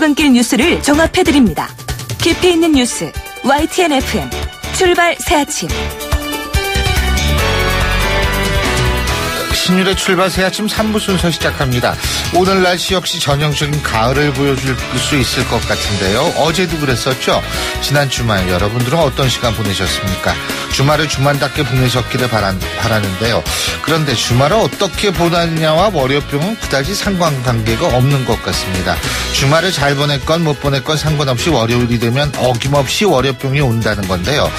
출근길 뉴스를 종합해드립니다. 깊이 있는 뉴스 YTN FM 출발 새아침. 신율의 출발 새아침 3부 순서 시작합니다. 오늘 날씨 역시 전형적인 가을을 보여줄 수 있을 것 같은데요. 어제도 그랬었죠. 지난 주말 여러분들은 어떤 시간 보내셨습니까? 주말을 주말답게 보내셨기를 바라는데요. 그런데 주말을 어떻게 보냈냐와 월요병은 그다지 상관관계가 없는 것 같습니다. 주말을 잘 보냈건 못 보냈건 상관없이 월요일이 되면 어김없이 월요병이 온다는 건데요.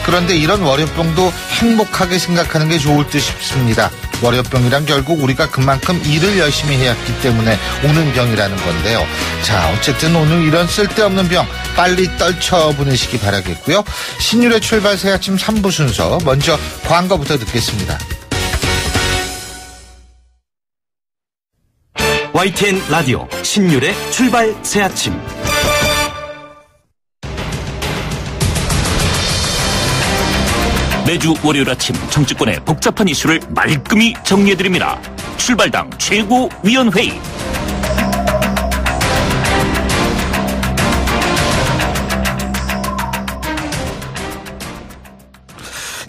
그런데 이런 월요병도 행복하게 생각하는 게 좋을 듯 싶습니다. 월요병이란 결국 우리가 그만큼 일을 열심히 해야 했기 때문에 오는 병이라는 건데요. 자, 어쨌든 오늘 이런 쓸데없는 병 빨리 떨쳐보내시기 바라겠고요. 신율의 출발 새아침 3부 순서 먼저 광고부터 듣겠습니다. YTN 라디오 신율의 출발 새아침. 매주 월요일 아침 정치권의 복잡한 이슈를 말끔히 정리해드립니다. 출발당 최고위원회의.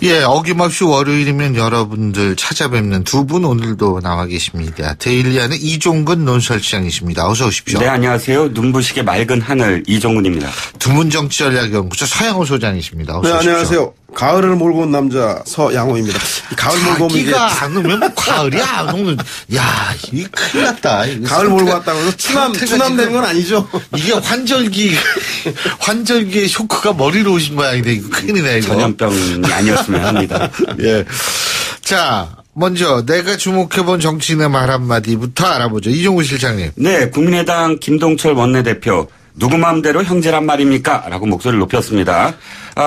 예, 어김없이 월요일이면 여러분들 찾아뵙는 두 분 오늘도 나와 계십니다. 데일리안의 이종근 논설시장이십니다. 어서 오십시오. 네, 안녕하세요. 눈부시게 맑은 하늘 이종근입니다. 두문정치전략연구소 서양호 소장이십니다. 어서 네, 오십시오. 안녕하세요. 가을을 몰고 온 남자 서양호입니다. 가을 몰고 오면 이게 자기가 안 오면 뭐 가을이 안 오는. 야, 이게 큰일 났다. 가을 몰고 왔다고 해서 추남 되는 건 아니죠. 이게 환절기의 쇼크가 머리로 오신 모양인데 이거 큰일이네 이거. 전염병이 아니었으면 합니다. 예. 자, 먼저 내가 주목해본 정치인의 말 한마디부터 알아보죠. 이종구 실장님. 네, 국민의당 김동철 원내대표. 누구 마음대로 형제란 말입니까? 라고 목소리를 높였습니다.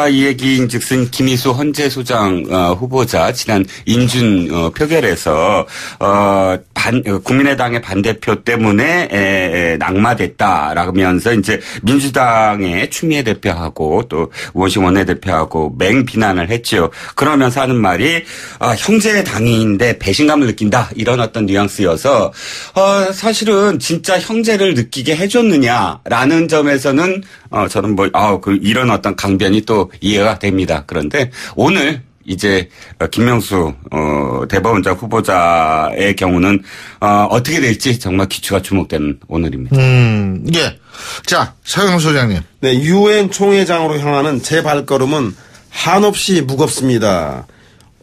이 얘기인즉슨 김희수 헌재소장 후보자 지난 인준 표결에서 국민의당의 반대표 때문에 낙마됐다라면서 이제 민주당의 추미애 대표하고 또 우원식 원내대표하고 맹비난을 했죠. 그러면서 하는 말이 형제의 당인데 배신감을 느낀다 이런 어떤 뉘앙스여서 사실은 진짜 형제를 느끼게 해줬느냐라는 점에서는 저는 이런 어떤 강변이 또 이해가 됩니다. 그런데 오늘 이제 김명수 대법원장 후보자의 경우는 어떻게 될지 정말 기추가 주목되는 오늘입니다. 예. 자, 서영 소장님. 네, 유엔 총회장으로 향하는 제 발걸음은 한없이 무겁습니다.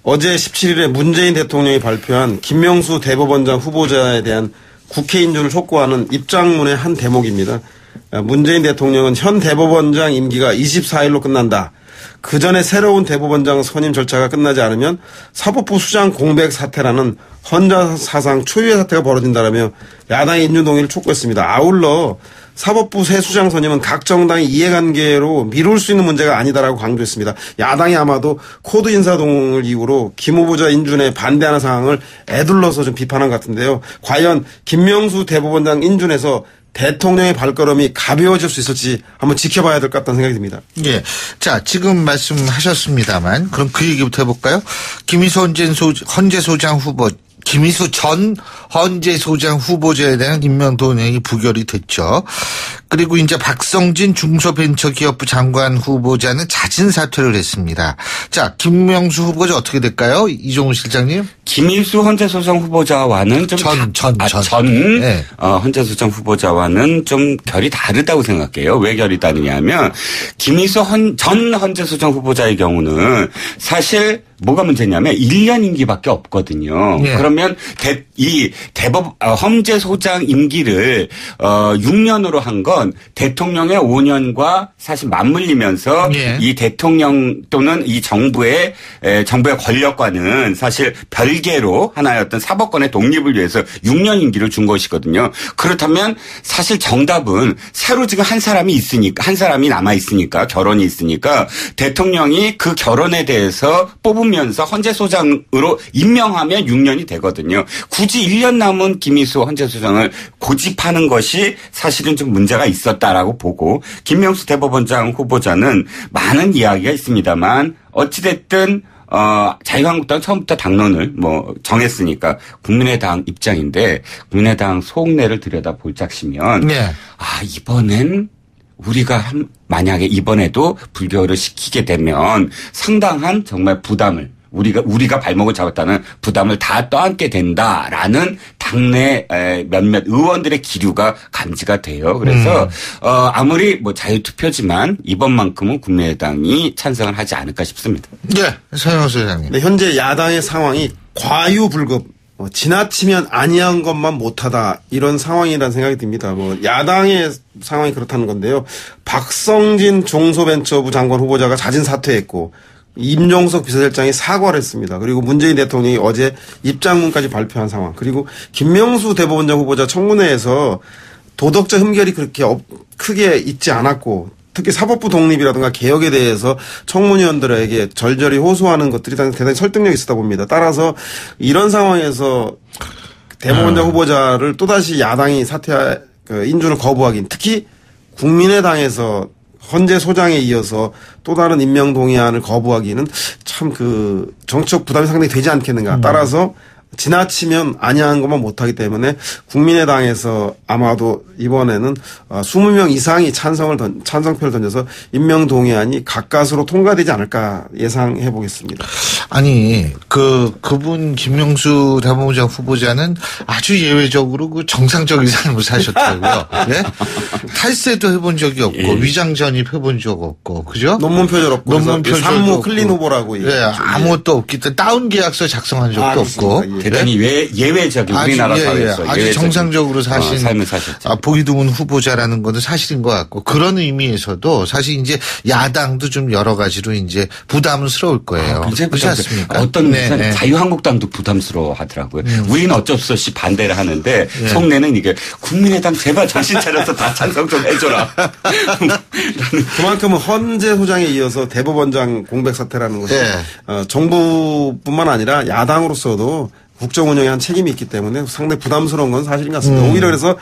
어제 17일에 문재인 대통령이 발표한 김명수 대법원장 후보자에 대한 국회 인준을 촉구하는 입장문의 한 대목입니다. 문재인 대통령은 현 대법원장 임기가 24일로 끝난다. 그 전에 새로운 대법원장 선임 절차가 끝나지 않으면 사법부 수장 공백 사태라는 헌정사상 초유의 사태가 벌어진다라며 야당의 인준 동의를 촉구했습니다. 아울러 사법부 새 수장 선임은 각 정당의 이해관계로 미룰 수 있는 문제가 아니다라고 강조했습니다. 야당이 아마도 코드 인사동을 이유로 김 후보자 인준에 반대하는 상황을 애둘러서 좀 비판한 것 같은데요. 과연 김명수 대법원장 인준에서 대통령의 발걸음이 가벼워질 수 있을지 한번 지켜봐야 될 것 같다는 생각이 듭니다. 예. 자, 지금 말씀하셨습니다만 그럼 그 얘기부터 해볼까요? 김희수 전 헌재소장 후보자에 대한 임명 동의안이 부결이 됐죠. 그리고 이제 박성진 중소벤처기업부 장관 후보자는 자진 사퇴를 했습니다. 자, 김명수 후보자 어떻게 될까요? 이종우 실장님? 김일수 헌재소장 후보자와는 좀 네. 헌재소장 후보자와는 좀 결이 다르다고 생각해요. 왜 결이 다르냐면 김일수 전 헌재소장 후보자의 경우는 사실 뭐가 문제냐면 1년 임기밖에 없거든요. 예. 그러면 헌재소장 임기를 6년으로 한 건 대통령의 5년과 사실 맞물리면서 예. 이 대통령 또는 이 정부의 권력과는 사실 별개로 하나의 어떤 사법권의 독립을 위해서 6년 임기를 준 것이거든요. 그렇다면 사실 정답은 새로 지금 한 사람이 남아 있으니까 결혼이 있으니까 대통령이 그 결혼에 대해서 뽑으면서 헌재소장으로 임명하면 6년이 되거든요. 굳이 1년 남은 김희수 헌재소장을 고집하는 것이 사실은 좀 문제가 있었다라고 보고 김명수 대법원장 후보자는 많은 이야기가 있습니다만 어찌됐든 자유한국당 처음부터 당론을 뭐 정했으니까 국민의당 입장인데 국민의당 속내를 들여다볼 작시면 이번엔 우리가 만약에 이번에도 불교를 시키게 되면 상당한 정말 부담을 우리가 발목을 잡았다는 부담을 다 떠안게 된다라는 당내 몇몇 의원들의 기류가 감지가 돼요. 그래서 아무리 뭐 자유투표지만 이번만큼은 국민의당이 찬성을 하지 않을까 싶습니다. 네, 서영수 소장님. 네, 현재 야당의 상황이 과유불급, 지나치면 아니한 것만 못하다 이런 상황이라는 생각이 듭니다. 뭐 야당의 상황이 그렇다는 건데요. 박성진 중소벤처부 장관 후보자가 자진 사퇴했고 임종석 비서실장이 사과를 했습니다. 그리고 문재인 대통령이 어제 입장문까지 발표한 상황. 그리고 김명수 대법원장 후보자 청문회에서 도덕적 흠결이 그렇게 크게 있지 않았고 특히 사법부 독립이라든가 개혁에 대해서 청문위원들에게 절절히 호소하는 것들이 대단히 설득력이 있었다 봅니다. 따라서 이런 상황에서 대법원장 후보자를 또다시 야당이 인준을 거부하긴 특히 국민의당에서 헌재 소장에 이어서 또 다른 임명 동의안을 거부하기는 참 정치적 부담이 상당히 되지 않겠는가. 따라서 지나치면 아니한 것만 못하기 때문에 국민의당에서 아마도 이번에는 20명 이상이 찬성표를 던져서 임명 동의안이 가까스로 통과되지 않을까 예상해 보겠습니다. 아니 그분 김명수 대법원장 후보자는 아주 예외적으로 정상적인 삶을 사셨더라고요. 예? 탈세도 해본 적이 없고 위장 전입 해본 적 없고 그죠? 논문 표절 없고 산모 클린 후보라고 아무것도 없기 때문에 다운 계약서 작성한 적도 없고. 대단히 예외적인 우리나라 사회에서 아주 정상적으로 사신 삶을 사셨죠. 보기 드문 후보자라는 것은 사실인 것 같고 그런 의미에서도 사실 이제 야당도 좀 여러 가지로 이제 부담스러울 거예요. 그렇지 않습니까? 어떤 면에서 자유한국당도 부담스러워하더라고요. 우리는 어쩔 수 없이 반대를 하는데 속내는 이게 국민의당 제발 정신 차려서 다 찬성 좀 해줘라. 그만큼은 헌재 소장에 이어서 대법원장 공백 사태라는 것이 정부뿐만 아니라 야당으로서도 국정 운영에 한 책임이 있기 때문에 상당히 부담스러운 건 사실인 것 같습니다. 오히려 그래서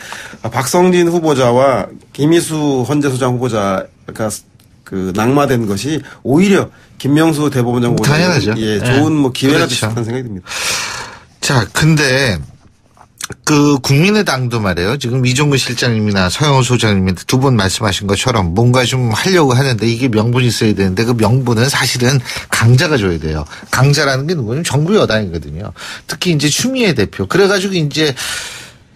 박성진 후보자와 김희수 헌재소장 후보자가 낙마된 것이 오히려 김명수 대법원장 후보자 좋은 기회가 될 수 있다는 생각이 듭니다. 자, 근데 국민의당도 말이에요. 지금 이종근 실장님이나 서영호 소장님이 두 분 말씀하신 것처럼 뭔가 좀 하려고 하는데 이게 명분이 있어야 되는데 그 명분은 사실은 강자가 줘야 돼요. 강자라는 게 누구냐면 정부 여당이거든요. 특히 이제 추미애 대표. 그래가지고 이제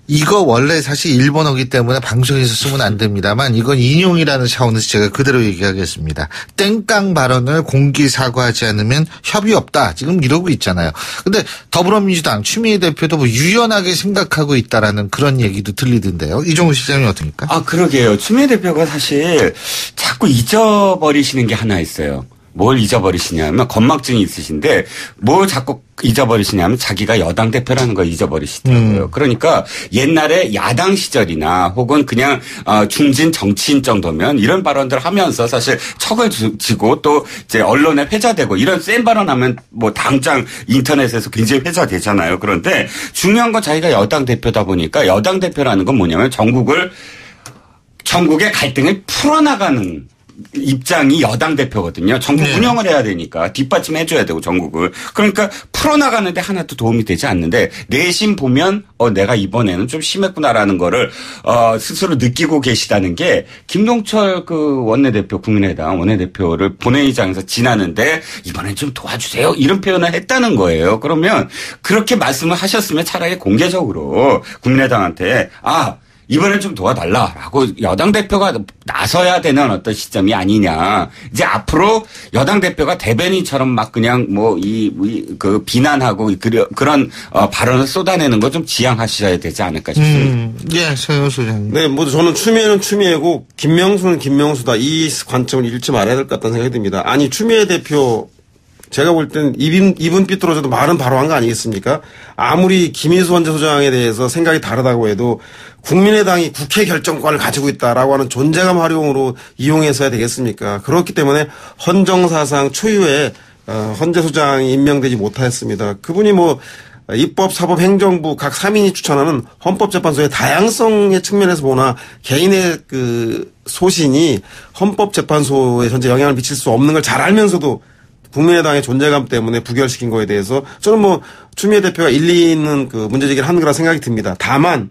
이거 원래 사실 일본어기 때문에 방송에서 쓰면 안 됩니다만 이건 인용이라는 차원에서 제가 그대로 얘기하겠습니다. 땡깡 발언을 공개 사과하지 않으면 협의 없다. 지금 이러고 있잖아요. 근데 더불어민주당 추미애 대표도 뭐 유연하게 생각하고 있다라는 그런 얘기도 들리던데요. 이종우 실장님 어떻습니까? 그러게요. 추미애 대표가 사실 자꾸 잊어버리시는 게 하나 있어요. 뭘 잊어버리시냐면 건망증이 있으신데 뭘 자꾸 잊어버리시냐면 자기가 여당 대표라는 걸 잊어버리시더라고요. 그러니까 옛날에 야당 시절이나 혹은 그냥 중진 정치인 정도면 이런 발언들 하면서 사실 척을 지고 또 이제 언론에 회자되고 이런 센 발언하면 뭐 당장 인터넷에서 굉장히 회자되잖아요. 그런데 중요한 건 자기가 여당 대표다 보니까 여당 대표라는 건 뭐냐면 전국의 갈등을 풀어나가는 입장이 여당 대표거든요. 전국 운영을 해야 되니까 뒷받침해 줘야 되고 전국을. 그러니까 풀어나가는데 하나도 도움이 되지 않는데 내심 보면 내가 이번에는 좀 심했구나라는 거를 스스로 느끼고 계시다는 게 김동철 원내대표 국민의당 원내대표를 본회의장에서 지나는데 이번엔 좀 도와주세요 이런 표현을 했다는 거예요. 그러면 그렇게 말씀을 하셨으면 차라리 공개적으로 국민의당한테 이번엔 좀 도와달라라고 여당 대표가 나서야 되는 어떤 시점이 아니냐. 이제 앞으로 여당 대표가 대변인처럼 막 그냥 비난하고 그런 발언을 쏟아내는 거 좀 지양하셔야 되지 않을까 싶습니다. 서영 소장님. 네, 저는 추미애는 추미애고 김명수는 김명수다. 이 관점을 잃지 말아야 될 것 같다는 생각이 듭니다. 아니, 추미애 대표 제가 볼 땐 입은 삐뚤어져도 말은 바로 한 거 아니겠습니까? 아무리 김희수 헌재소장에 대해서 생각이 다르다고 해도 국민의당이 국회 결정권을 가지고 있다라고 하는 존재감 활용으로 이용해서야 되겠습니까? 그렇기 때문에 헌정사상 초유의 헌재소장이 임명되지 못하였습니다. 그분이 입법, 사법, 행정부 각 3인이 추천하는 헌법재판소의 다양성의 측면에서 보나 개인의 소신이 헌법재판소에 현재 영향을 미칠 수 없는 걸 잘 알면서도 국민의당의 존재감 때문에 부결시킨 거에 대해서 저는 뭐 추미애 대표가 일리 있는 그 문제제기를 하는 거라 생각이 듭니다. 다만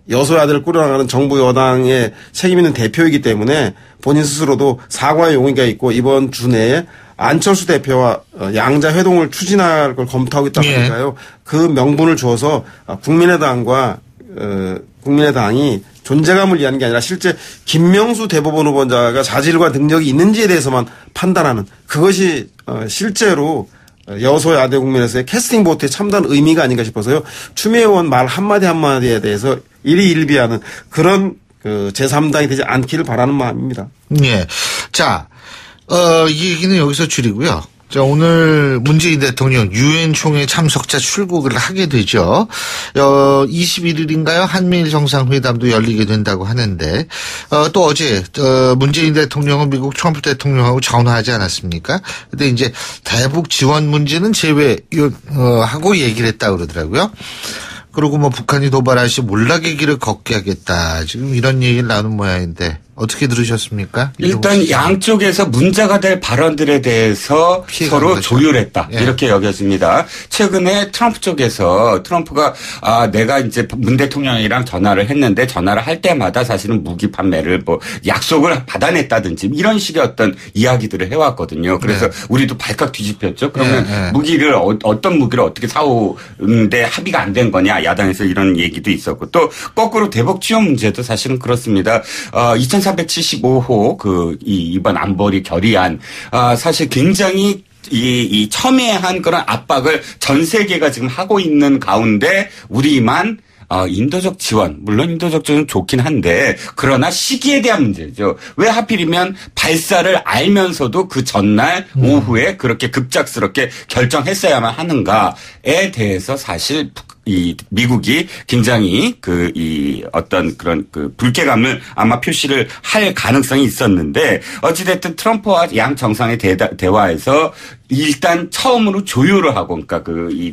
여소야대를 꾸려나가는 정부 여당의 책임 있는 대표이기 때문에 본인 스스로도 사과의 용의가 있고 이번 주 내에 안철수 대표와 양자 회동을 추진할 걸 검토하고 있다고 하니까요. 그 명분을 주어서 국민의당이 존재감을 위한 게 아니라 실제 김명수 대법원 후보자가 자질과 능력이 있는지에 대해서만 판단하는 그것이 실제로 여소야대 국면에서의 캐스팅 보트에 참다한 의미가 아닌가 싶어서요. 추미애 의원 말 한마디 한마디에 대해서 일희일비하는 그런 제3당이 되지 않기를 바라는 마음입니다. 예. 자, 이 얘기는 여기서 줄이고요. 자, 오늘 문재인 대통령 유엔 총회 참석자 출국을 하게 되죠. 21일인가요? 한미일 정상회담도 열리게 된다고 하는데, 또 어제, 문재인 대통령은 미국 트럼프 대통령하고 전화하지 않았습니까? 근데 이제 대북 지원 문제는 제외하고 얘기를 했다고 그러더라고요. 그리고 뭐 북한이 도발할 시 몰락의 길을 걷게 하겠다. 지금 이런 얘기를 나눈 모양인데 어떻게 들으셨습니까? 일단 양쪽에서 문제가 될 발언들에 대해서 서로 거죠. 조율했다. 예. 이렇게 여겨집니다. 최근에 트럼프 쪽에서 트럼프가 내가 이제 문 대통령이랑 전화를 했는데 전화를 할 때마다 사실은 무기 판매를 뭐 약속을 받아냈다든지 이런 식의 어떤 이야기들을 해왔거든요. 그래서 우리도 발칵 뒤집혔죠. 그러면 무기를 어떤 무기를 어떻게 사오는데 합의가 안 된 거냐. 야당에서 이런 얘기도 있었고 또 거꾸로 대북 지원 문제도 사실은 그렇습니다. 2375호 이번 안보리 결의안 사실 굉장히 이 첨예한 그런 압박을 전 세계가 지금 하고 있는 가운데 우리만 인도적 지원, 물론 인도적 지원은 좋긴 한데 그러나 시기에 대한 문제죠. 왜 하필이면 발사를 알면서도 그 전날 오후에 그렇게 급작스럽게 결정했어야만 하는가에 대해서 사실 이 미국이 굉장히 어떤 그런 불쾌감을 아마 표시를 할 가능성이 있었는데 어찌됐든 트럼프와 양 정상의 대화에서 일단 처음으로 조율을 하고 그러니까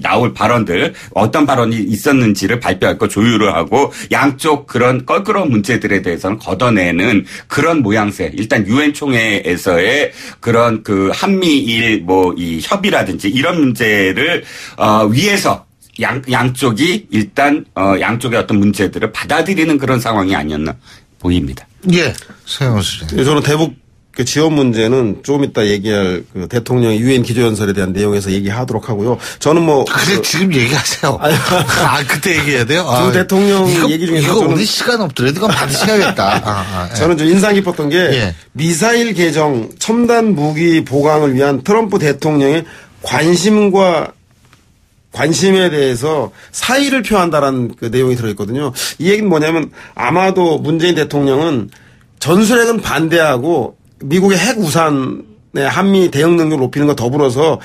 나올 발언들 어떤 발언이 있었는지를 발표할 거 조율을 하고 양쪽 그런 껄끄러운 문제들에 대해서는 걷어내는 그런 모양새. 일단 유엔 총회에서의 그런 한미일 이 협의라든지 이런 문제를 위해서 양쪽이 일단 양쪽의 어떤 문제들을 받아들이는 그런 상황이 아니었나 보입니다. 예, 서영원 수장. 저는 대북 지원 문제는 조금 이따 얘기할 대통령의 유엔 기조연설에 대한 내용에서 얘기하도록 하고요. 저는 그래 지금 얘기하세요. 그때 얘기해야 돼요. 두 대통령 얘기 중에서 이거 오늘 시간 없더라도 이건 반드시 해야겠다. 저는 좀 인상 깊었던 게 미사일 개정, 첨단 무기 보강을 위한 트럼프 대통령의 관심에 대해서 사의를 표한다라는 내용이 들어있거든요. 이 얘기는 뭐냐면 아마도 문재인 대통령은 전술핵은 반대하고 미국의 핵 우산의 한미 대응 능력을 높이는 것 더불어서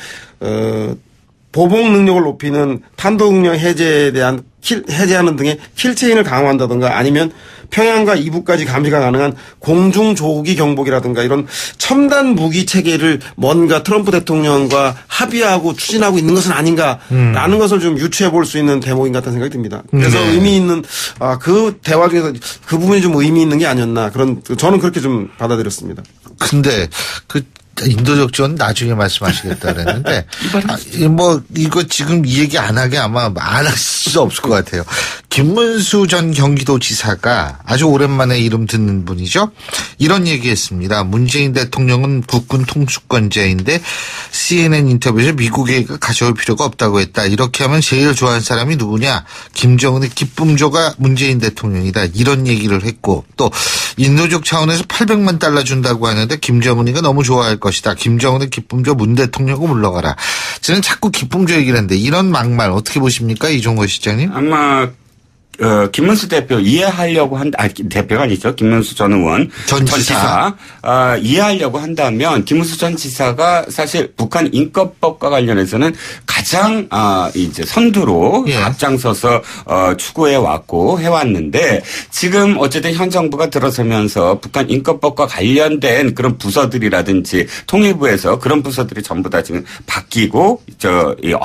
보복 능력을 높이는 탄도능력 해제에 대한 해제하는 등의 킬체인을 강화한다든가 아니면 평양과 이북까지 감시가 가능한 공중조기 경보기라든가 이런 첨단 무기 체계를 뭔가 트럼프 대통령과 합의하고 추진하고 있는 것은 아닌가라는 것을 좀 유추해 볼 수 있는 대목인 것 같다는 생각이 듭니다. 그래서 의미 있는 그 대화 중에서 그 부분이 좀 의미 있는 게 아니었나 저는 그렇게 좀 받아들였습니다. 근데 인도적 지원 나중에 말씀하시겠다 그랬는데 이거 지금 이 얘기 안 하게 아마 안 할 수 없을 것 같아요. 김문수 전 경기도지사가 아주 오랜만에 이름 듣는 분이죠. 이런 얘기했습니다. 문재인 대통령은 국군 통수권자인데 CNN 인터뷰에서 미국에 가져올 필요가 없다고 했다. 이렇게 하면 제일 좋아하는 사람이 누구냐? 김정은의 기쁨조가 문재인 대통령이다. 이런 얘기를 했고 또 인도적 차원에서 800만 달러 준다고 하는데 김정은이가 너무 좋아할 것이다. 김정은의 기쁨조 문 대통령하고 물러가라. 저는 자꾸 기쁨조 얘기를 하는데 이런 막말 어떻게 보십니까? 이종거 시장님? 아마 김문수 대표 이해하려고 대표가 아니죠. 김문수 전 의원. 전 지사. 이해하려고 한다면 김문수 전 지사가 사실 북한 인권법과 관련해서는 가장 이제 선두로 앞장서서 추구해 왔고 해왔는데 지금 어쨌든 현 정부가 들어서면서 북한 인권법과 관련된 그런 부서들이라든지 통일부에서 그런 부서들이 전부 다 지금 바뀌고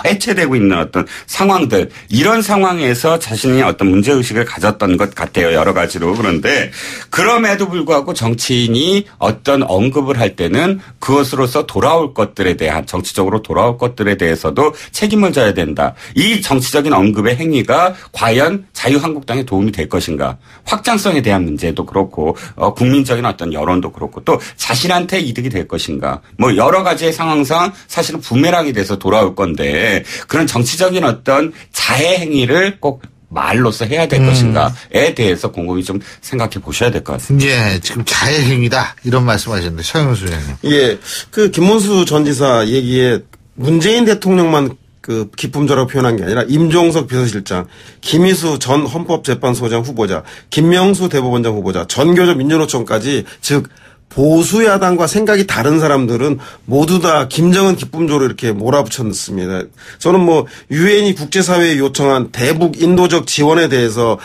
해체되고 있는 어떤 상황들 이런 상황에서 자신이 어떤 문제 문제의식을 가졌던 것 같아요. 여러 가지로. 그런데 그럼에도 불구하고 정치인이 어떤 언급을 할 때는 그것으로서 돌아올 것들에 대한 정치적으로 돌아올 것들에 대해서도 책임을 져야 된다. 이 정치적인 언급의 행위가 과연 자유한국당에 도움이 될 것인가. 확장성에 대한 문제도 그렇고 국민적인 어떤 여론도 그렇고 또 자신한테 이득이 될 것인가. 뭐 여러 가지의 상황상 사실은 부메랑이 돼서 돌아올 건데 그런 정치적인 어떤 자해 행위를 꼭 말로써 해야 될 것인가에 대해서 곰곰이 좀 생각해 보셔야 될 것 같습니다. 예, 지금 자해 행위다 이런 말씀하셨는데 서영수 의원님. 예, 그 김문수 전 지사 얘기에 문재인 대통령만 그 기품조라고 표현한 게 아니라 임종석 비서실장, 김희수 전 헌법재판소장 후보자, 김명수 대법원장 후보자, 전교조 민주노총까지 즉 보수 야당과 생각이 다른 사람들은 모두 다 김정은 기쁨조로 이렇게 몰아붙였습니다. 저는 뭐 유엔이 국제사회에 요청한 대북 인도적 지원에 대해서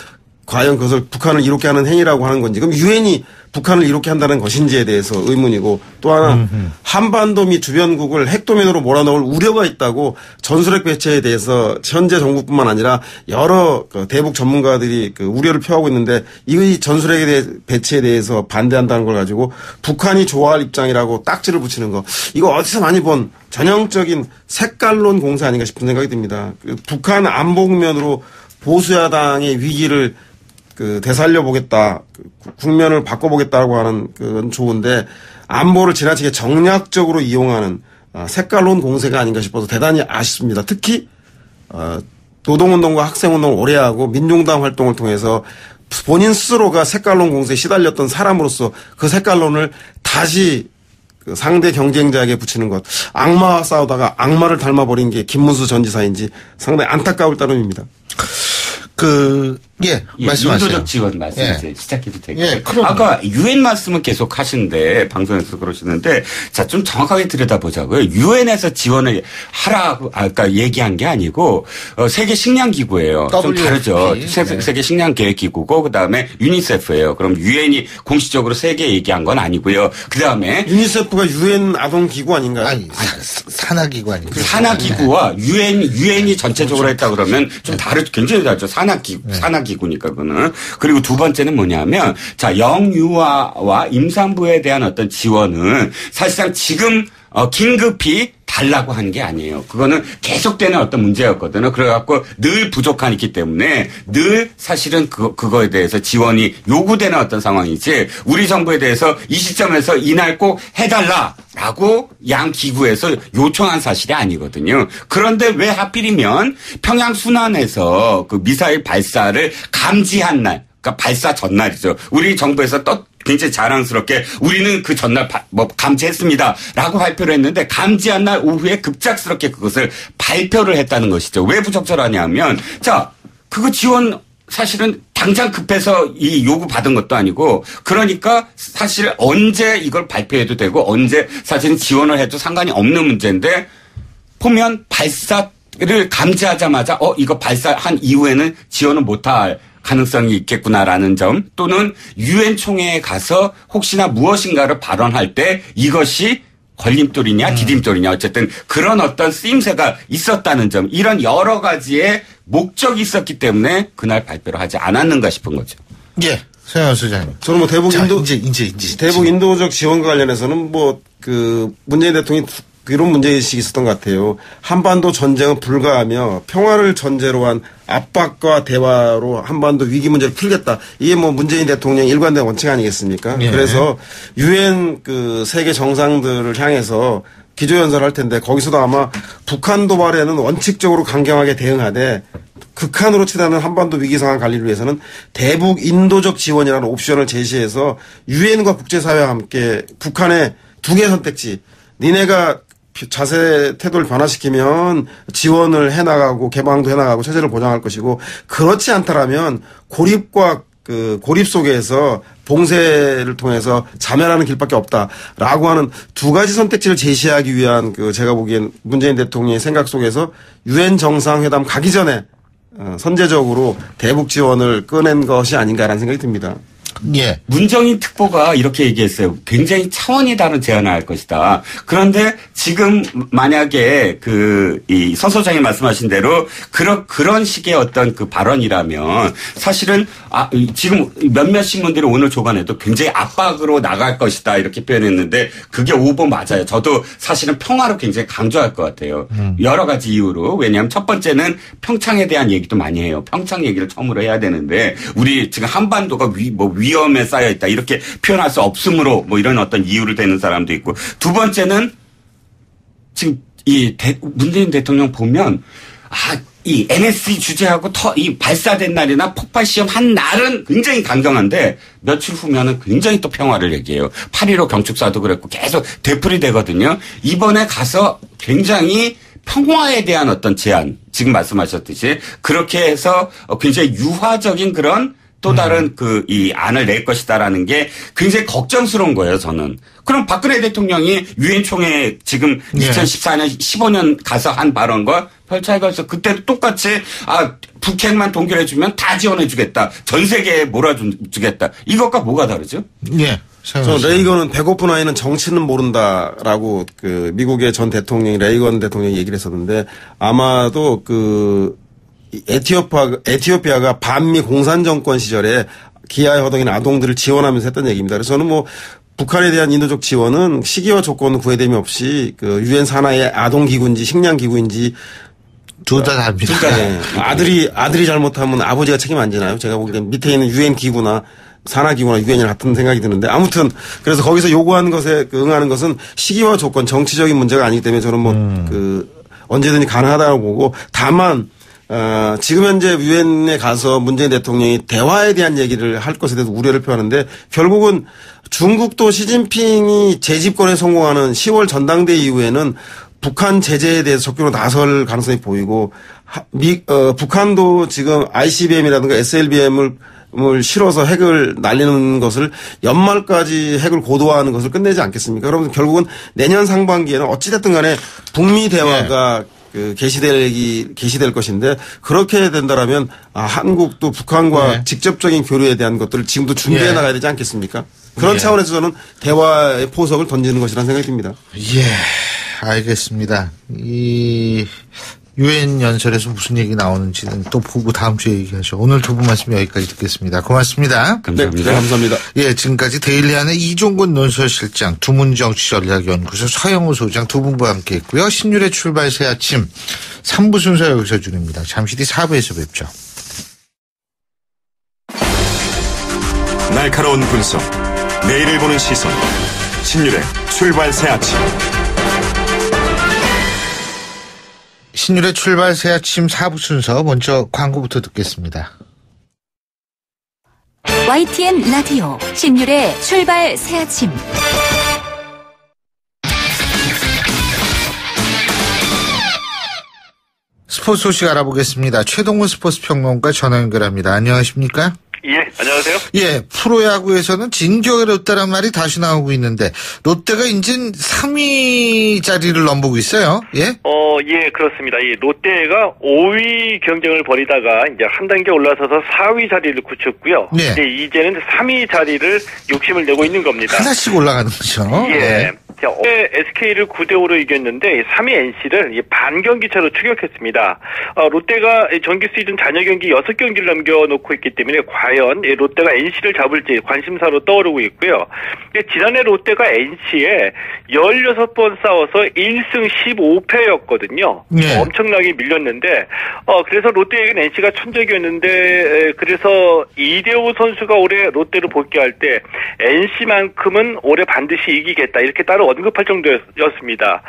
과연 그것을 북한을 이롭게 하는 행위라고 하는 건지, 그럼 유엔이 북한을 이롭게 한다는 것인지에 대해서 의문이고, 또 하나 한반도 및 주변국을 핵도면으로 몰아넣을 우려가 있다고 전술핵 배치에 대해서 현재 정부뿐만 아니라 여러 대북 전문가들이 그 우려를 표하고 있는데, 이 전술핵 배치에 대해서 반대한다는 걸 가지고 북한이 좋아할 입장이라고 딱지를 붙이는 거, 이거 어디서 많이 본 전형적인 색깔론 공세 아닌가 싶은 생각이 듭니다. 북한 안보 국면으로 보수야당의 위기를 되살려 보겠다, 국면을 바꿔보겠다고 하는 건 좋은데 안보를 지나치게 정략적으로 이용하는 색깔론 공세가 아닌가 싶어서 대단히 아쉽습니다. 특히 노동운동과 학생운동을 오래 하고 민중당 활동을 통해서 본인 스스로가 색깔론 공세에 시달렸던 사람으로서 그 색깔론을 다시 상대 경쟁자에게 붙이는 것, 악마와 싸우다가 악마를 닮아버린 게 김문수 전 지사인지 상당히 안타까울 따름입니다. 말씀하세요. 인도적 지원 말씀 이제 시작해도 될까요? 예, 아까 유엔 말씀은 계속 하시는데 방송에서 그러시는데 자, 좀 정확하게 들여다보자고요. 유엔에서 지원을 하라고 아까 얘기한 게 아니고 세계 식량 기구예요. 좀 다르죠. 세계 식량 계획 기구고 그다음에 유니세프예요. 그럼 유엔이 공식적으로 세계 얘기한 건 아니고요. 그다음에 유니세프가 유엔 아동 기구 아닌가요? 아니, 산하 기구 아닌가요? 산하 기구와 유엔이 전체적으로 했다 그러면 좀 굉장히 다르죠. 산하 기구니까 그거는. 그리고 두 번째는 뭐냐면 자, 영유아와 임산부에 대한 어떤 지원은 사실상 지금 긴급히 달라고 하는 게 아니에요. 그거는 계속되는 어떤 문제였거든요. 그래갖고 늘 부족함이 있기 때문에 늘 사실은 그거에 대해서 지원이 요구되는 어떤 상황이지 우리 정부에 대해서 이 시점에서 이날 꼭 해달라라고 양 기구에서 요청한 사실이 아니거든요. 그런데 왜 하필이면 평양 순환에서 그 미사일 발사를 감지한 날, 그러니까 발사 전날이죠. 우리 정부에서 굉장히 자랑스럽게 우리는 그 전날 감지했습니다라고 발표를 했는데 감지한 날 오후에 급작스럽게 그것을 발표를 했다는 것이죠. 왜 부적절하냐면 자, 그거 지원 사실은 당장 급해서 이 요구 받은 것도 아니고 그러니까 사실 언제 이걸 발표해도 되고 언제 사실은 지원을 해도 상관이 없는 문제인데 보면 발사를 감지하자마자 이거 발사한 이후에는 지원을 못할 가능성이 있겠구나라는 점 또는 유엔 총회에 가서 혹시나 무엇인가를 발언할 때 이것이 걸림돌이냐 디딤돌이냐 어쨌든 그런 어떤 쓰임새가 있었다는 점 이런 여러 가지의 목적이 있었기 때문에 그날 발표를 하지 않았는가 싶은 거죠. 예. 서영수 소장님. 저는 뭐 대북 인도적 지원과 관련해서는 문재인 대통령이 이런 문제의식이 있었던 것 같아요. 한반도 전쟁은 불가하며 평화를 전제로 한 압박과 대화로 한반도 위기 문제를 풀겠다. 이게 뭐 문재인 대통령 일관된 원칙 아니겠습니까? 예. 그래서 유엔 세계 정상들을 향해서 기조연설을 할 텐데 거기서도 아마 북한 도발에는 원칙적으로 강경하게 대응하되 극한으로 치닫는 한반도 위기 상황 관리를 위해서는 대북 인도적 지원이라는 옵션을 제시해서 유엔과 국제사회와 함께 북한의 두 개의 선택지 니네가 자세 태도를 변화시키면 지원을 해나가고 개방도 해나가고 체제를 보장할 것이고 그렇지 않다라면 고립 속에서 봉쇄를 통해서 자멸하는 길밖에 없다라고 하는 두 가지 선택지를 제시하기 위한 제가 보기엔 문재인 대통령의 생각 속에서 유엔 정상회담 가기 전에 선제적으로 대북 지원을 꺼낸 것이 아닌가라는 생각이 듭니다. 예. 문정인 특보가 이렇게 얘기했어요. 굉장히 차원이 다른 제안을 할 것이다. 그런데 지금 만약에 이 서 소장이 말씀하신 대로 그런 식의 어떤 그 발언이라면 사실은 지금 몇몇 신문들이 오늘 조간에도 굉장히 압박으로 나갈 것이다 이렇게 표현했는데 그게 오보 맞아요. 저도 사실은 평화로 굉장히 강조할 것 같아요. 여러 가지 이유로. 왜냐하면 첫 번째는 평창에 대한 얘기도 많이 해요. 평창 얘기를 처음으로 해야 되는데 우리 지금 한반도가 위험에 쌓여 있다 이렇게 표현할 수 없으므로 뭐 이런 어떤 이유를 대는 사람도 있고 두 번째는 지금 문재인 대통령 보면 이 NSC 주재하고 이 발사된 날이나 폭발 시험 한 날은 굉장히 강경한데 며칠 후면은 굉장히 또 평화를 얘기해요. 8.15 경축사도 그랬고 계속 되풀이 되거든요. 이번에 가서 굉장히 평화에 대한 어떤 제안 지금 말씀하셨듯이 그렇게 해서 굉장히 유화적인 그런 또 다른 이 안을 낼 것이다라는 게 굉장히 걱정스러운 거예요, 저는. 그럼 박근혜 대통령이 유엔 총회 지금 2014년, 15년 가서 한 발언과 별 차이가 있어. 그때도 똑같이 북핵만 동결해주면 다 지원해주겠다. 전 세계에 몰아주겠다. 이것과 뭐가 다르죠? 예. 저 레이건은 배고픈 아이는 정치는 모른다라고 미국의 전 대통령이 레이건 대통령이 얘기를 했었는데 아마도 에티오피아가 반미 공산 정권 시절에 기아의 허덕인 아동들을 지원하면서 했던 얘기입니다. 그래서 저는 북한에 대한 인도적 지원은 시기와 조건은 구애됨이 없이 유엔 산하의 아동 기구인지 식량 기구인지 둘 다 답니다. 아들이 잘못하면 아버지가 책임 안 지나요? 제가 보기엔 밑에 있는 유엔 기구나 산하 기구나 유엔이랑 같은 생각이 드는데 아무튼 그래서 거기서 요구하는 것에 응하는 것은 시기와 조건 정치적인 문제가 아니기 때문에 저는 언제든지 가능하다고 보고 다만 지금 현재 유엔에 가서 문재인 대통령이 대화에 대한 얘기를 할 것에 대해서 우려를 표하는데 결국은 중국도 시진핑이 재집권에 성공하는 10월 전당대회 이후에는 북한 제재에 대해서 적극적으로 나설 가능성이 보이고 북한도 지금 ICBM이라든가 SLBM을 실어서 핵을 날리는 것을 연말까지 핵을 고도화하는 것을 끝내지 않겠습니까? 그러면 결국은 내년 상반기에는 어찌됐든 간에 북미 대화가 개시될 것인데 그렇게 된다라면 한국도 북한과 직접적인 교류에 대한 것들을 지금도 준비해 나가야 되지 않겠습니까? 그런 차원에서 저는 대화의 포석을 던지는 것이라는 생각이 듭니다. 예, 알겠습니다. 유엔 연설에서 무슨 얘기 나오는지는 또 보고 다음 주에 얘기하죠. 오늘 두 분 말씀 여기까지 듣겠습니다. 고맙습니다. 감사합니다. 네, 감사합니다. 예, 지금까지 데일리안의 이종근 논설실장, 두문정치전략연구소 서영우 소장 두 분과 함께했고요. 신율의 출발 새 아침 3부 순서 여기서 줄입니다. 잠시 뒤 4부에서 뵙죠. 날카로운 분석, 내일을 보는 시선, 신율의 출발 새 아침. 신율의 출발 새 아침 4부 순서 먼저 광고부터 듣겠습니다. YTN 라디오 신율의 출발 새 아침. 스포츠 소식 알아보겠습니다. 최동문 스포츠 평론가 전화 연결합니다. 안녕하십니까? 예, 안녕하세요. 예, 프로야구에서는 진격의 롯데란 말이 다시 나오고 있는데 롯데가 이제 3위 자리를 넘보고 있어요. 예? 예, 그렇습니다. 이 롯데가 5위 경쟁을 벌이다가 이제 한 단계 올라서서 4위 자리를 굳혔고요. 예. 이제는 3위 자리를 욕심을 내고 있는 겁니다. 하나씩 올라가는 거죠. 예. 네. 어제 SK를 9대5로 이겼는데 3위 NC를 반경기 차로 추격했습니다. 롯데가 정규 시즌 잔여 경기 6경기를 남겨놓고 있기 때문에 과연 롯데가 NC를 잡을지 관심사로 떠오르고 있고요. 지난해 롯데가 NC에 16번 싸워서 1승 15패였거든요. 네. 엄청나게 밀렸는데 그래서 롯데에게는 NC가 천적이었는데 그래서 이대호 선수가 올해 롯데로 복귀할 때 NC만큼은 올해 반드시 이기겠다 이렇게 따로 언급할 정도였습니다.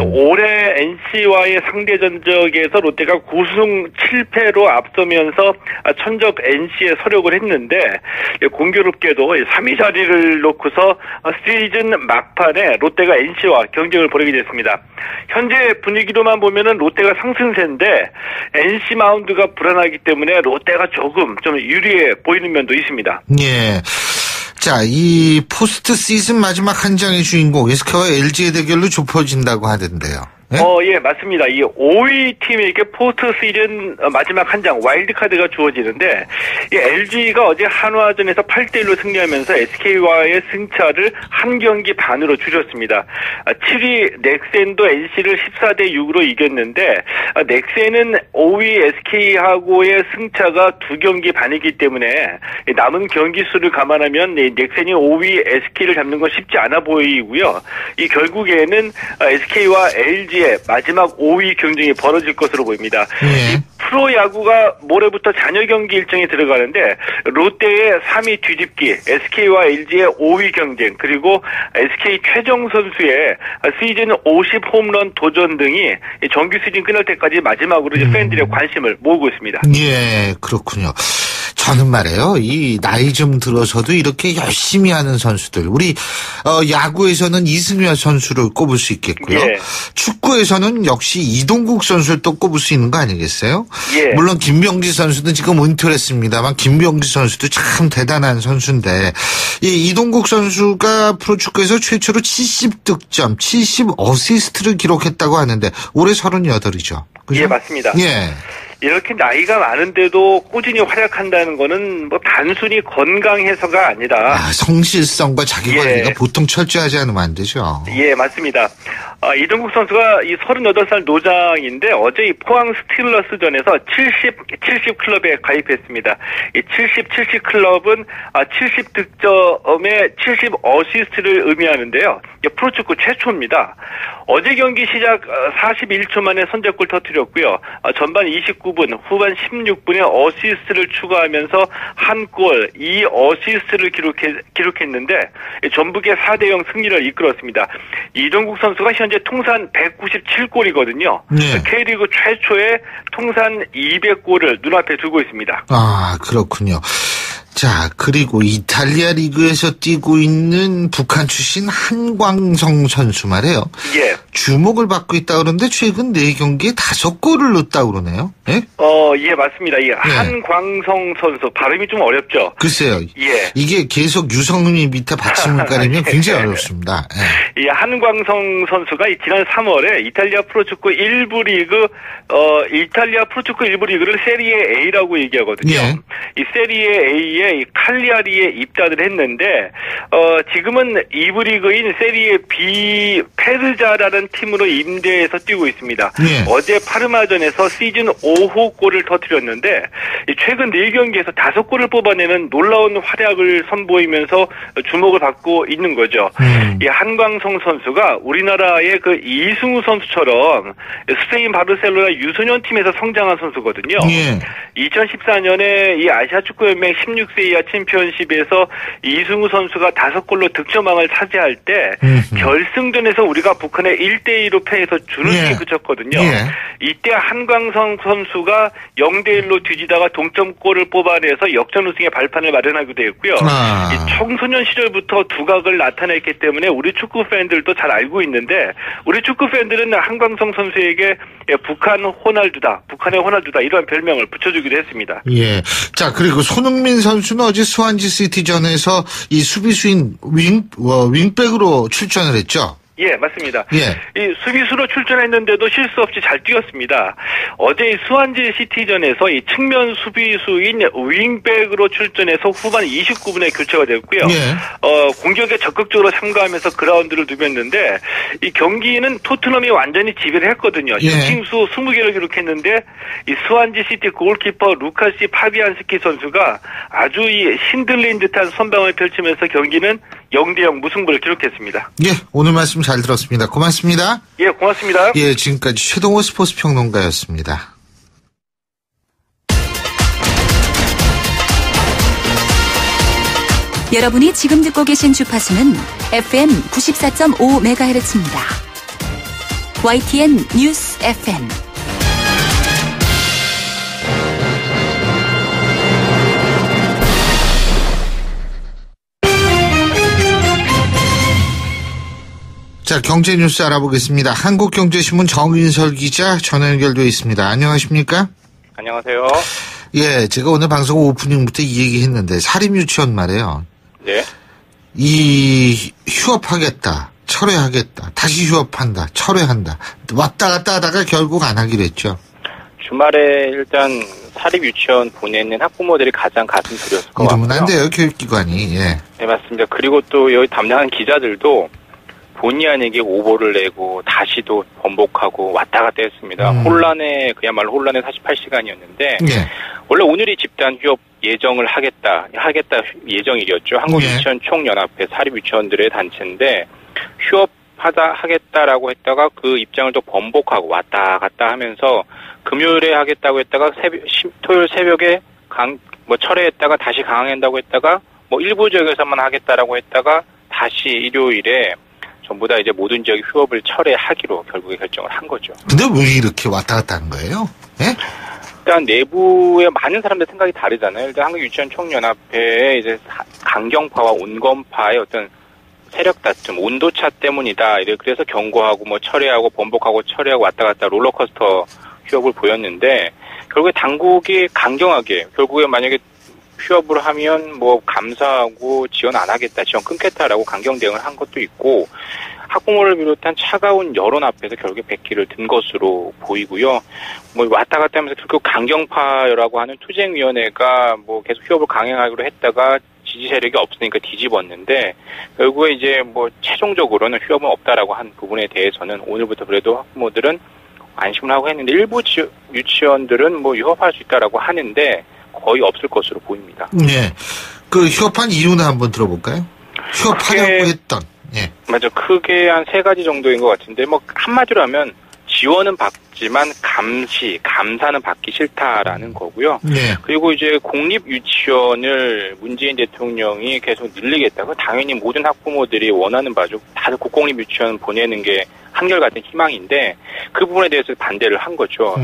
올해 NC와의 상대 전적에서 롯데가 9승 7패로 앞서면서 천적 NC에 서력을 했는데 공교롭게도 3위 자리를 놓고서 시즌 막판에 롯데가 NC와 경쟁을 벌이게 됐습니다. 현재 분위기로만 보면은 롯데가 상승세인데 NC 마운드가 불안하기 때문에 롯데가 조금 좀 유리해 보이는 면도 있습니다. 예. 자, 이 포스트 시즌 마지막 한 장의 주인공 SK와 LG의 대결로 좁혀진다고 하던데요. 네? 예, 맞습니다. 이 5위 팀에게 포스트 시즌 마지막 한 장 와일드카드가 주어지는데, 이 LG가 어제 한화전에서 8대1로 승리하면서 SK와의 승차를 한 경기 반으로 줄였습니다. 7위 넥센도 NC를 14대6으로 이겼는데, 넥센은 5위 SK하고의 승차가 2경기 반이기 때문에 남은 경기 수를 감안하면 넥센이 5위 SK를 잡는 건 쉽지 않아 보이고요. 이 결국에는 SK와 LG의 마지막 5위 경쟁이 벌어질 것으로 보입니다. 이 프로야구가 모레부터 잔여 경기 일정이 들어가는데 롯데의 3위 뒤집기, SK와 LG의 5위 경쟁, 그리고 SK 최정 선수의 시즌 50 홈런 도전 등이 정규 시즌 끝날 때까지 마지막으로 이제 팬들의 관심을 모으고 있습니다. 예, 그렇군요. 저는 말이에요. 이 나이 좀 들어서도 이렇게 열심히 하는 선수들. 우리 야구에서는 이승엽 선수를 꼽을 수 있겠고요. 예. 축구에서는 역시 이동국 선수를 또 꼽을 수 있는 거 아니겠어요? 예. 물론 김병지 선수는 지금 은퇴를 했습니다만 김병지 선수도 참 대단한 선수인데 이 이동국 선수가 프로축구에서 최초로 70득점, 70어시스트를 기록했다고 하는데 올해 38이죠. 그죠? 예, 맞습니다. 예. 이렇게 나이가 많은데도 꾸준히 활약한다는 거는 뭐 단순히 건강해서가 아니라 성실성과 자기 관리가 예. 보통 철저하지 않으면 안 되죠. 예, 맞습니다. 이동국 선수가 이 38살 노장인데 어제 이 포항 스틸러스전에서 70 클럽에 가입했습니다. 이 70 클럽은 70득점에 70어시스트를 의미하는데요. 프로축구 최초입니다. 어제 경기 시작 41초 만에 선제골 터뜨렸고요. 전반 29분, 후반 16분에 어시스트를 추가하면서 한 골, 2어시스트를 기록했는데 전북의 4대0 승리를 이끌었습니다. 이동국 선수가 현재 통산 197골이거든요. 네. K리그 최초의 통산 200골을 눈앞에 두고 있습니다. 아, 그렇군요. 자, 그리고 이탈리아 리그에서 뛰고 있는 북한 출신 한광성 선수 말이에요. 예. 주목을 받고 있다 그러는데 최근 4경기에 5골을 넣었다고 그러네요. 예? 예, 맞습니다. 이 한광성 선수 발음이 좀 어렵죠. 글쎄요. 예. 이게 계속 유성은이 밑에 받침을 가리면 굉장히 어렵습니다. 예. 이 한광성 선수가 지난 3월에 이탈리아 프로축구 1부 리그 이탈리아 프로축구 1부 리그를 세리에 A라고 얘기하거든요. 예. 이 세리에 A에 이 칼리아리에 입단을 했는데 지금은 2부 리그인 세리에 B 페르자라는 팀으로 임대해서 뛰고 있습니다. 예. 어제 파르마전에서 시즌 5호 골을 터뜨렸는데 최근 4경기에서 5골을 뽑아내는 놀라운 활약을 선보이면서 주목을 받고 있는 거죠. 이 한광성 선수가 우리나라의 그 이승우 선수처럼 스페인 바르셀로나 유소년 팀에서 성장한 선수거든요. 예. 2014년에 이 아시아 축구연맹 16세 이하 챔피언십에서 이승우 선수가 5골로 득점왕을 차지할 때 결승전에서 우리가 북한에 1대2로 패해서 준우승에 그쳤거든요. 예. 이때 한광성 선수가 0대1로 뒤지다가 동점골을 뽑아내서 역전 우승의 발판을 마련하기도 했고요. 이 청소년 시절부터 두각을 나타냈기 때문에 우리 축구 팬들도 잘 알고 있는데 우리 축구 팬들은 한광성 선수에게 북한의 호날두다 이런 별명을 붙여주기도 했습니다. 예. 자, 그리고 손흥민 선수는 어제 스완지 시티전에서 이 수비수인 윙백으로 출전을 했죠. 예, 맞습니다. 예. 이 수비수로 출전했는데도 실수 없이 잘 뛰었습니다. 어제 이 스완지 시티전에서 이 측면 수비수인 윙백으로 출전해서 후반 29분에 교체가 됐고요. 예. 공격에 적극적으로 참가하면서 그라운드를 누볐는데 이 경기는 토트넘이 완전히 지배를 했거든요. 예. 슈팅수 20개를 기록했는데 이 스완지 시티 골키퍼 루카시 파비안스키 선수가 아주 이 신들린 듯한 선방을 펼치면서 경기는 0대0 무승부를 기록했습니다. 예, 오늘 말씀 잘 들었습니다. 고맙습니다. 예, 고맙습니다. 예, 지금까지 최동호 스포츠 평론가였습니다. 여러분이 지금 듣고 계신 주파수는 FM 94.5MHz입니다. YTN 뉴스 FM. 자, 경제 뉴스 알아보겠습니다. 한국경제신문 정인설 기자 전화 연결되어 있습니다. 안녕하십니까? 안녕하세요. 예, 제가 오늘 방송 오프닝부터 이 얘기했는데 사립유치원 말이에요. 네. 이 휴업하겠다. 철회하겠다. 다시 휴업한다. 철회한다. 왔다 갔다 하다가 결국 안 하기로 했죠. 주말에 일단 사립 유치원 보내는 학부모들이 가장 가슴 졸였을 것 같고요. 이러면 안 돼요, 교육기관이. 예. 네, 맞습니다. 그리고 또 여기 담당하는 기자들도 본의 아니게 오보를 내고 다시도 번복하고 왔다 갔다 했습니다. 그야말로 혼란의 48시간이었는데 예. 원래 오늘이 집단 휴업 예정을 하겠다 예정이었죠. 한국유치원총연합회 사립유치원들의 단체인데 하겠다라고 했다가 그 입장을 또 번복하고 왔다 갔다 하면서 금요일에 하겠다고 했다가 토요일 새벽에 철회했다가 다시 강행한다고 했다가 일부 지역에서만 하겠다라고 했다가 다시 일요일에 전부 다 이제 모든 지역 휴업을 철회하기로 결국에 결정을 한 거죠. 근데 왜 이렇게 왔다 갔다 한 거예요? 예? 일단 내부에 많은 사람들 생각이 다르잖아요. 일단 한국유치원총연합회의 이제 강경파와 온건파의 어떤 세력 다툼, 온도차 때문이다. 그래서 경고하고 철회하고 번복하고 철회하고 왔다 갔다 롤러코스터 휴업을 보였는데 결국에 당국이 강경하게 결국에 만약에 휴업을 하면 감사하고 지원 안 하겠다, 지원 끊겠다라고 강경 대응을 한 것도 있고 학부모를 비롯한 차가운 여론 앞에서 결국에 백기를 든 것으로 보이고요. 왔다 갔다 하면서 결국 강경파라고 하는 투쟁위원회가 계속 휴업을 강행하기로 했다가 지지 세력이 없으니까 뒤집었는데 결국에 이제 최종적으로는 휴업은 없다라고 한 부분에 대해서는 오늘부터 그래도 학부모들은 안심을 하고 했는데 일부 유치원들은 휴업할 수 있다라고 하는데 거의 없을 것으로 보입니다. 네. 그 휴업한 이유는 한번 들어볼까요? 휴업하려고 했던. 예. 맞아. 크게 한 3가지 정도인 것 같은데 한마디로 하면 지원은 받지만 감사는 받기 싫다라는 거고요. 네. 그리고 이제 공립 유치원을 문재인 대통령이 계속 늘리겠다. 당연히 모든 학부모들이 원하는 바죠. 다들 국공립 유치원 보내는 게 한결같은 희망인데 그 부분에 대해서 반대를 한 거죠.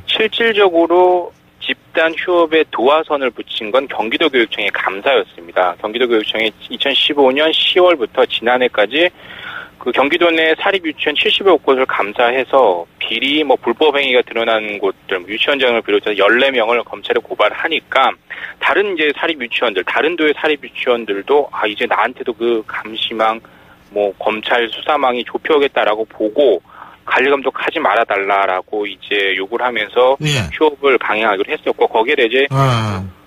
실질적으로 집단 휴업에 도화선을 붙인 건 경기도교육청의 감사였습니다. 경기도교육청이 2015년 10월부터 지난해까지 그 경기도 내 사립유치원 70여 곳을 감사해서 비리, 불법 행위가 드러난 곳들, 유치원장을 비롯해서 14명을 검찰에 고발하니까 다른 이제 사립유치원들, 다른 도의 사립유치원들도 이제 나한테도 그 감시망, 검찰 수사망이 좁혀오겠다라고 보고 관리감독하지 말아달라라고 이제 요구를 하면서 휴업을 강행하기로 했었고 거기에 이제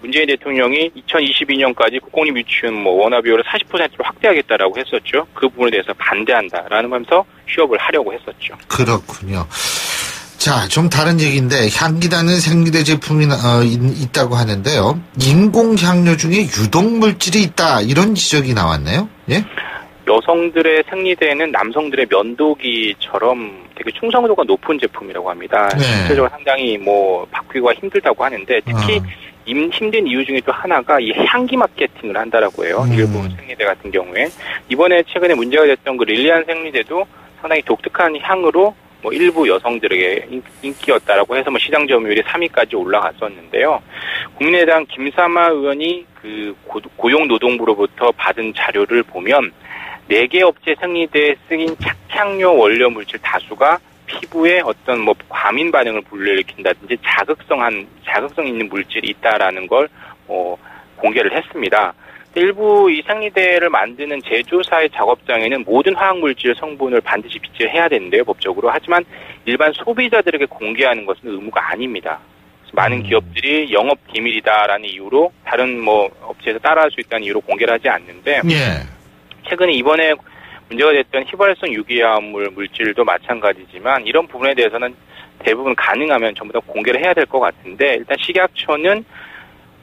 문재인 대통령이 2022년까지 국공립 유치원 원화비율을 40%로 확대하겠다라고 했었죠. 그 부분에 대해서 반대한다라는 하면서 휴업을 하려고 했었죠. 그렇군요. 자, 좀 다른 얘기인데 향기나는 생리대 제품이 있다고 하는데요. 인공향료 중에 유독물질이 있다 이런 지적이 나왔네요. 예? 여성들의 생리대는 남성들의 면도기처럼 되게 충성도가 높은 제품이라고 합니다. 실제적으로 상당히 바꾸기가 힘들다고 하는데 특히 힘든 이유 중에 또 하나가 이 향기 마케팅을 한다라고 해요. 일부 생리대 같은 경우에 이번에 최근에 문제가 됐던 그 릴리안 생리대도 상당히 독특한 향으로 일부 여성들에게 인기였다라고 해서 시장 점유율이 3위까지 올라갔었는데요. 국민의당 김삼아 의원이 그 고용노동부로부터 받은 자료를 보면 4개 업체 생리대에 쓰인 착향료 원료 물질 다수가 피부에 어떤 과민 반응을 불러일으킨다든지 자극성 있는 물질이 있다라는 걸 공개를 했습니다. 일부 이 생리대를 만드는 제조사의 작업장에는 모든 화학물질 성분을 반드시 비치를 해야 되는데요, 법적으로. 하지만 일반 소비자들에게 공개하는 것은 의무가 아닙니다. 많은 기업들이 영업 기밀이다라는 이유로 다른 업체에서 따라할 수 있다는 이유로 공개를 하지 않는데 최근에 이번에 문제가 됐던 휘발성 유기화합물 물질도 마찬가지지만 이런 부분에 대해서는 대부분 가능하면 전부 다 공개를 해야 될 것 같은데 일단 식약처는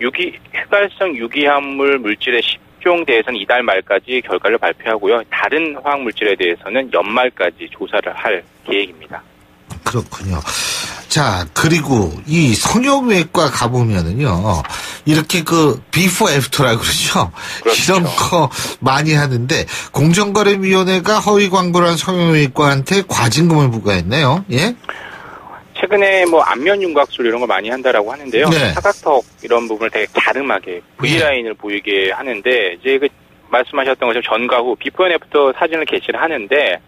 휘발성 유기화합물 물질의 10종 대해서는 이달 말까지 결과를 발표하고요. 다른 화학물질에 대해서는 연말까지 조사를 할 계획입니다. 그렇군요. 자, 그리고 이 성형외과 가보면은요, 이렇게 비포 애프터라고 그러죠? 이런 거 많이 하는데, 공정거래위원회가 허위 광고를 한 성형외과한테 과징금을 부과했네요, 예? 최근에 안면 윤곽술 이런 걸 많이 한다라고 하는데요. 사각턱 이런 부분을 되게 갸름하게 V라인을 보이게 하는데, 이제 말씀하셨던 것처럼 전과 후, 비포 앤 애프터 사진을 게시를 하는데,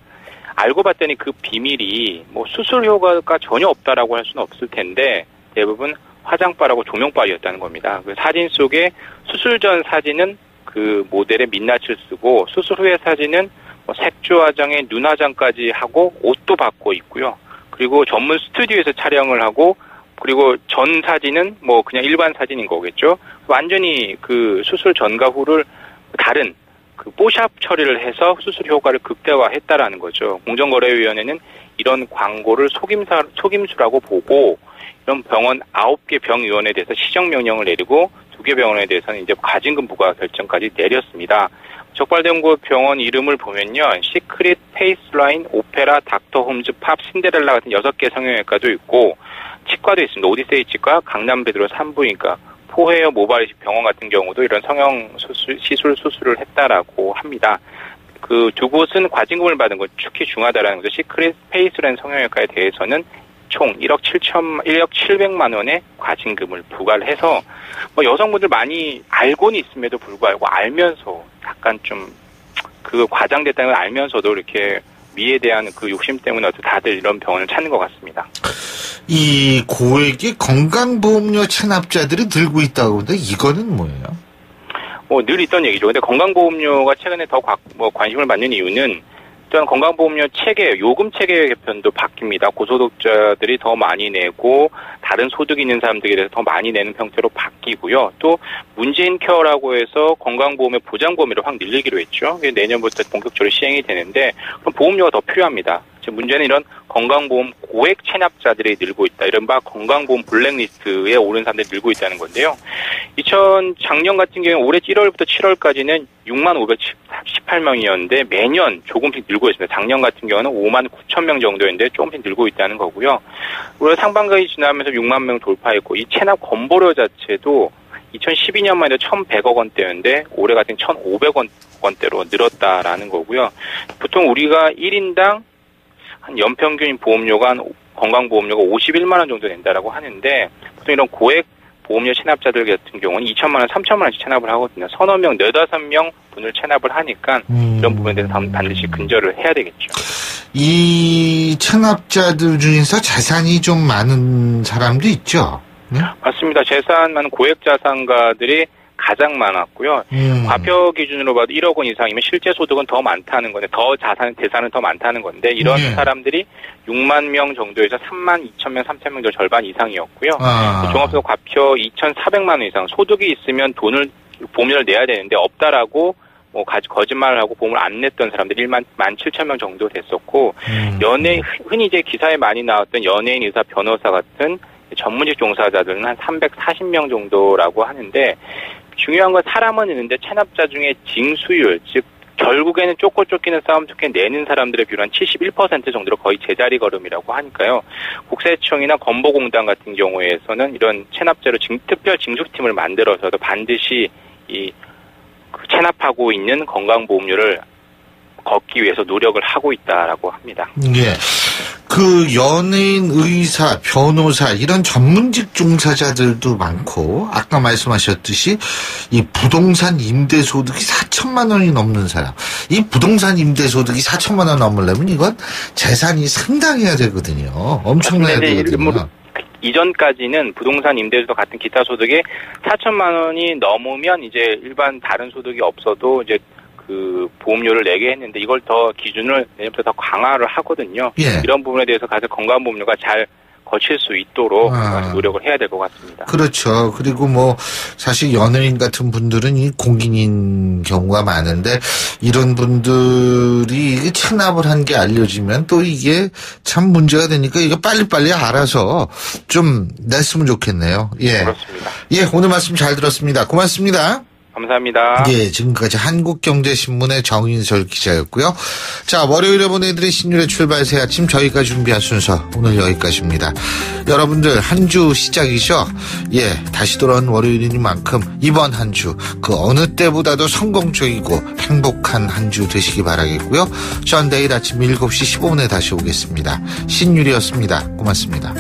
알고 봤더니 그 비밀이 수술 효과가 전혀 없다라고 할 수는 없을 텐데 대부분 화장빨하고 조명빨이었다는 겁니다. 그 사진 속에 수술 전 사진은 그 모델의 민낯을 쓰고 수술 후의 사진은 색조 화장에 눈 화장까지 하고 옷도 받고 있고요. 그리고 전문 스튜디오에서 촬영을 하고 그리고 전 사진은 뭐 그냥 일반 사진인 거겠죠. 완전히 그 수술 전과 후를 다른 그 뽀샵 처리를 해서 수술 효과를 극대화했다라는 거죠. 공정거래위원회는 이런 광고를 속임수라고 보고 이런 병원 9개 병위원회에 대해서 시정명령을 내리고 2개 병원에 대해서는 이제 과징금 부과 결정까지 내렸습니다. 적발된 곳 병원 이름을 보면요. 시크릿, 페이스라인, 오페라, 닥터 홈즈, 팝, 신데렐라 같은 6개 성형외과도 있고 치과도 있습니다. 오디세이 치과, 강남 베드로 산부인과, 포헤어 모바일 병원 같은 경우도 이런 성형 수술을 했다라고 합니다. 그 두 곳은 과징금을 받은 것 특히 중하다라는 거죠. 시크릿, 페이스라인 성형외과에 대해서는 총 1억 700만 원의 과징금을 부과를 해서 뭐 여성분들 많이 알고는 있음에도 불구하고 알면서 약간 좀 그 과장됐다는 걸 알면서도 이렇게 미에 대한 그 욕심 때문에 다들 이런 병원을 찾는 것 같습니다. 이 고액의 건강보험료 체납자들이 들고 있다고 하는데 이거는 뭐예요? 늘 있던 얘기죠. 근데 건강보험료가 최근에 더 관심을 받는 이유는 일단 건강보험료 체계, 요금 체계 개편도 바뀝니다. 고소득자들이 더 많이 내고 다른 소득이 있는 사람들에 대해서 더 많이 내는 형태로 바뀌고요. 또 문재인 케어라고 해서 건강보험의 보장 범위를 확 늘리기로 했죠. 내년부터 본격적으로 시행이 되는데 그럼 보험료가 더 필요합니다. 문제는 이런 건강보험 고액 체납자들이 늘고 있다. 이른바 건강보험 블랙리스트에 오른 사람들이 늘고 있다는 건데요. 작년 같은 경우에 올해 1월부터 7월까지는 6만 518명이었는데 매년 조금씩 늘고 있습니다. 작년 같은 경우는 5만 9천 명 정도였는데 조금씩 늘고 있다는 거고요. 올해 상반기 지나면서 6만 명 돌파했고 이 체납 건보료 자체도 2012년만 해도 1,100억 원대였는데 올해 같은 1,500억 원대로 늘었다라는 거고요. 보통 우리가 1인당 한 연평균 보험료가 건강보험료가 51만 원 정도 낸다라고 하는데 보통 이런 고액 보험료 체납자들 같은 경우는 2천만 원, 3천만 원씩 체납을 하거든요. 서너 명, 4-5명 분을 체납을 하니까 이런 부분에 대해서 반드시 근절을 해야 되겠죠. 이 체납자들 중에서 자산이 좀 많은 사람도 있죠? 네? 맞습니다. 재산 많은 고액 자산가들이 가장 많았고요. 과표 기준으로 봐도 1억 원 이상이면 실제 소득은 더 많다는 건데 대산은 더 많다는 건데 이런 사람들이 6만 명 정도에서 3만 2천 명, 3천 명 정도 절반 이상이었고요. 종합소득 과표 2,400만 원 이상 소득이 있으면 보험료를 내야 되는데 없다라고 거짓말을 하고 보험을 안 냈던 사람들이 1만 7천 명 정도 됐었고 흔히 이제 기사에 많이 나왔던 연예인, 의사, 변호사 같은 전문직 종사자들은 한 340명 정도라고 하는데 중요한 건 사람은 있는데 체납자 중에 징수율, 즉 결국에는 쫓고 쫓기는 싸움 속에 내는 사람들의 비율 한 71% 정도로 거의 제자리 걸음이라고 하니까요. 국세청이나 건보공단 같은 경우에서는 이런 체납자로 특별 징수팀을 만들어서도 반드시 체납하고 있는 건강보험료를 걷기 위해서 노력을 하고 있다라고 합니다. 예. 그 연예인, 의사, 변호사 이런 전문직 종사자들도 많고 아까 말씀하셨듯이 이 부동산 임대소득이 4천만 원이 넘는 사람. 이 부동산 임대소득이 4천만 원 넘으려면 이건 재산이 상당해야 되거든요. 엄청나야 되거든요. 이전까지는 부동산 임대소득 같은 기타 소득이 4천만 원이 넘으면 이제 일반 다른 소득이 없어도 이제 그 보험료를 내게 했는데 이걸 더 기준을 내년부터 더 강화를 하거든요. 예. 이런 부분에 대해서 가장 건강보험료가 잘 거칠 수 있도록 노력을 해야 될 것 같습니다. 그렇죠. 그리고 뭐 사실 연예인 같은 분들은 이 공인인 경우가 많은데 이런 분들이 체납을 한 게 알려지면 또 이게 참 문제가 되니까 이거 빨리빨리 알아서 좀 냈으면 좋겠네요. 예. 그렇습니다. 예, 오늘 말씀 잘 들었습니다. 고맙습니다. 감사합니다. 예, 지금까지 한국경제신문의 정인설 기자였고요. 자, 월요일에 보내드린 신율의 출발 새 아침 저희가 준비한 순서 오늘 여기까지입니다. 여러분들 한 주 시작이죠? 예, 다시 돌아온 월요일이니만큼 이번 한 주 그 어느 때보다도 성공적이고 행복한 한 주 되시기 바라겠고요. 전 내일 아침 7시 15분에 다시 오겠습니다. 신율이었습니다. 고맙습니다.